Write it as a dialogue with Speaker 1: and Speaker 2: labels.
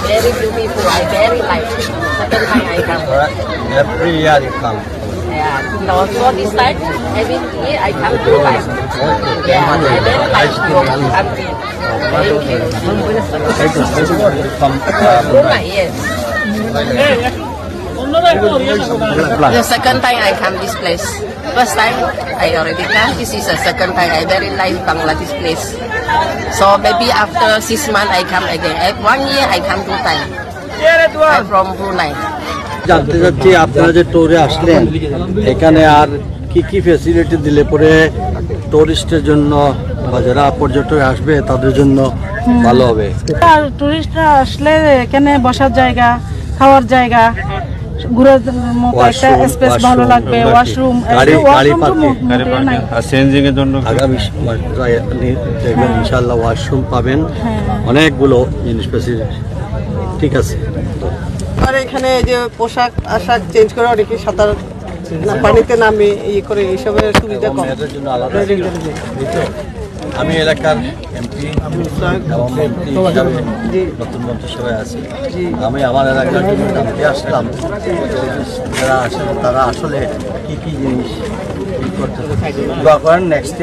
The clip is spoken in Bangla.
Speaker 1: Very beautiful. I very like. Second time I come.
Speaker 2: Every year you come.
Speaker 1: Yeah. No, so this time every year I come two times. Yeah. I very like your country. Thank you.
Speaker 2: From
Speaker 1: Brunei, yes. The second time I come this place. First time I already come. This is the second time. I very like Bangladesh place. So maybe after 6 months I come again. 1 year I come 2 times. I'm from Brunei.
Speaker 2: জানতে চাচ্ছি আপনারা যে ট্যুরে আসলেন এখানে আর কি কি ফ্যাসিলিটি দিলে পরে টুরিস্টের জন্য বা যারা পর্যটক আসবে তাদের জন্য ভালো হবে।
Speaker 3: আর টুরিস্টরা আসলে এখানে বসার জায়গা, খাওয়ার জায়গা, ঘোরার মতো একটা স্পেস ভালো লাগবে, ওয়াশরুম,
Speaker 4: চেঞ্জিং এর জন্য
Speaker 2: আগামী দেখবেন ইনশাআল্লাহ ওয়াশরুম পাবেন, অনেকগুলো জিনিস ফ্যাসিলিটি। ঠিক আছে।
Speaker 5: আর এখানে যে পোশাক আশাক চেঞ্জ করে অনেকে সাঁতার পানিতে নামে এই করে এইসবের সুবিধা কম।
Speaker 2: এটার জন্য আলাদা আমি এলাকার এমপি এবং মন্ত্রী হিসাবে নতুন মন্ত্রিসভায় আছি। আমি আমার এলাকার জন্য জানতে আসলাম যারা আসলে তারা আসলে কি কি জিনিস করতে নেক্সট